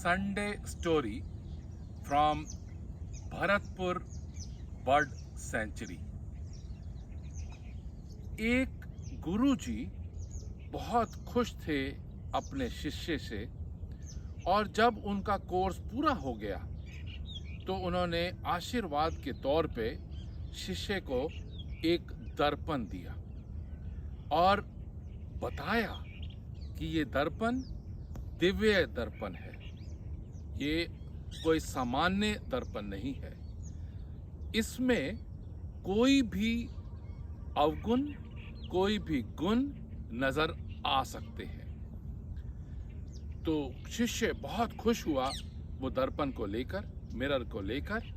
Sunday story from Bharatpur bird sanctuary. एक गुरुजी बहुत खुश थे अपने शिष्य से, और जब उनका कोर्स पूरा हो गया तो उन्होंने आशीर्वाद के तौर पे शिष्य को एक दर्पण दिया और बताया कि ये दर्पण दिव्य दर्पण है, ये कोई सामान्य दर्पण नहीं है। इसमें कोई भी अवगुण, कोई भी गुण नजर आ सकते हैं। तो शिष्य बहुत खुश हुआ वो दर्पण को लेकर, मिरर को लेकर,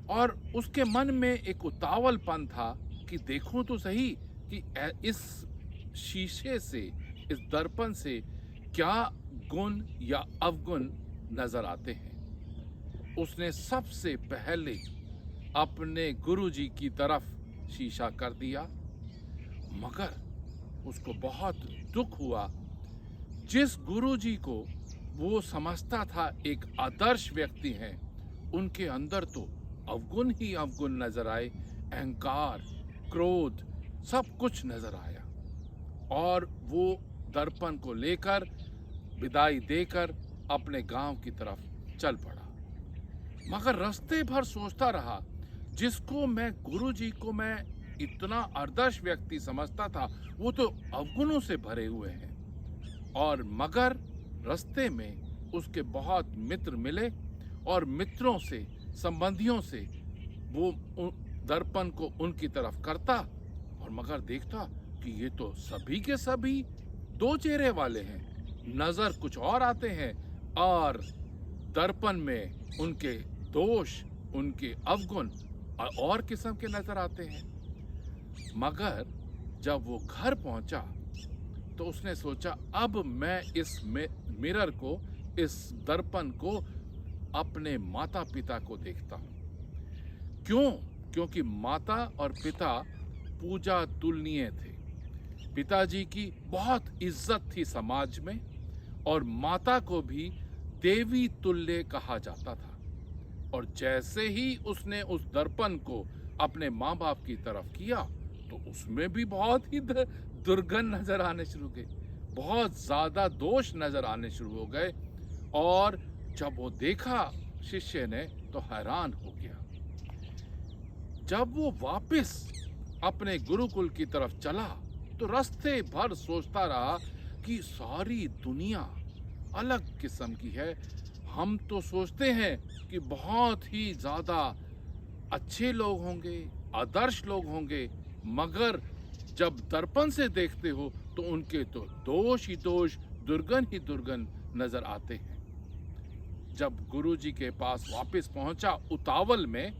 और उसके मन में एक उतावलपन था कि देखूं तो सही कि इस शीशे से, इस दर्पण से क्या गुण या अवगुण नजर आते हैं। उसने सबसे पहले अपने गुरुजी की तरफ शीशा कर दिया, मगर उसको बहुत दुख हुआ। जिस गुरुजी को वो समझता था एक आदर्श व्यक्ति हैं, उनके अंदर तो अवगुण ही अवगुण नजर आए। अहंकार, क्रोध, सब कुछ नजर आया, और वो दर्पण को लेकर विदाई देकर अपने गांव की तरफ चल पड़ा। मगर रास्ते भर सोचता रहा, जिसको मैं गुरुजी को मैं इतना आदर्श व्यक्ति समझता था, वो तो अवगुणों से भरे हुए हैं। और मगर रास्ते में उसके बहुत मित्र मिले, और मित्रों से, संबंधियों से वो दर्पण को उनकी तरफ करता, और मगर देखता कि ये तो सभी के सभी दो चेहरे वाले हैं। नजर कुछ और आते हैं, और दर्पण में उनके दोष, उनके अवगुण और किस्म के नजर आते हैं। मगर जब वो घर पहुंचा तो उसने सोचा, अब मैं इस मिरर को, इस दर्पण को अपने माता पिता को देखता हूं। क्यों? क्योंकि माता और पिता पूजा तुलनीय थे। पिताजी की बहुत इज्जत थी समाज में, और माता को भी देवी तुल्य कहा जाता था। और जैसे ही उसने उस दर्पण को अपने माँ बाप की तरफ किया तो उसमें भी बहुत ही दुर्गंध नजर आने शुरू हो गए, बहुत ज्यादा दोष नजर आने शुरू हो गए। और जब वो देखा शिष्य ने तो हैरान हो गया। जब वो वापस अपने गुरुकुल की तरफ चला तो रास्ते भर सोचता रहा कि सारी दुनिया अलग किस्म की है। हम तो सोचते हैं कि बहुत ही ज्यादा अच्छे लोग होंगे, आदर्श लोग होंगे, मगर जब दर्पण से देखते हो तो उनके तो दोष ही दोष, दुर्गुण ही दुर्गुण नजर आते हैं। जब गुरुजी के पास वापस पहुंचा उतावल में,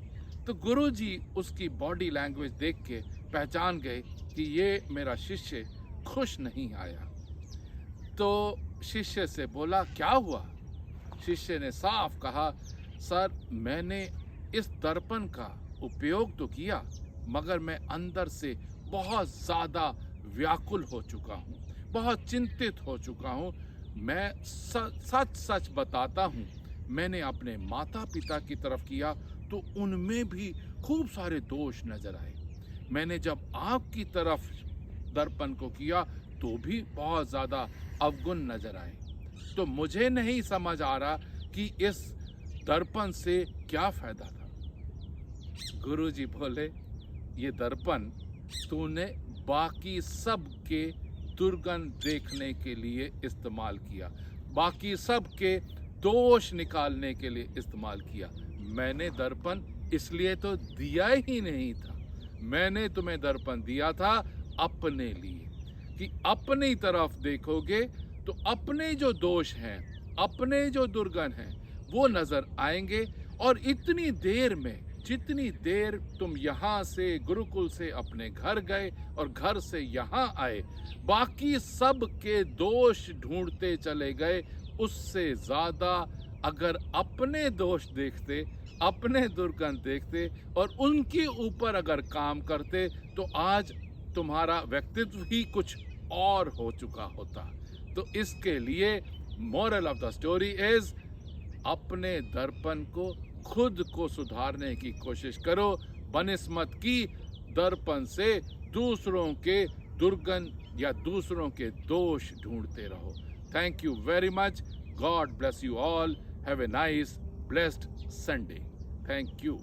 तो गुरुजी उसकी बॉडी लैंग्वेज देख के पहचान गए कि ये मेरा शिष्य खुश नहीं आया। तो शिष्य से बोला, क्या हुआ? शिष्य ने साफ कहा, सर, मैंने इस दर्पण का उपयोग तो किया, मगर मैं अंदर से बहुत ज्यादा व्याकुल हो चुका हूँ, बहुत चिंतित हो चुका हूँ। मैं सच सच बताता हूँ, मैंने अपने माता पिता की तरफ किया तो उनमें भी खूब सारे दोष नजर आए। मैंने जब आपकी तरफ दर्पण को किया तो भी बहुत ज्यादा अवगुण नजर आए। तो मुझे नहीं समझ आ रहा कि इस दर्पण से क्या फायदा था। गुरुजी बोले, ये दर्पण तूने बाकी सब के दुर्गुण देखने के लिए इस्तेमाल किया, बाकी सब के दोष निकालने के लिए इस्तेमाल किया। मैंने दर्पण इसलिए तो दिया ही नहीं था। मैंने तुम्हें दर्पण दिया था अपने लिए, कि अपनी तरफ देखोगे तो अपने जो दोष हैं, अपने जो दुर्गुण हैं, वो नजर आएंगे। और इतनी देर में, जितनी देर तुम यहाँ से गुरुकुल से अपने घर गए और घर से यहाँ आए, बाकी सब के दोष ढूंढते चले गए। उससे ज्यादा अगर अपने दोष देखते, अपने दुर्गुण देखते और उनके ऊपर अगर काम करते, तो आज तुम्हारा व्यक्तित्व ही कुछ और हो चुका होता। तो इसके लिए moral of the story is, अपने दर्पण को खुद को सुधारने की कोशिश करो, बनिस्बत की दर्पण से दूसरों के दुर्गुण या दूसरों के दोष ढूंढते रहो। Thank you very much. God bless you all. Have a nice blessed Sunday. Thank you.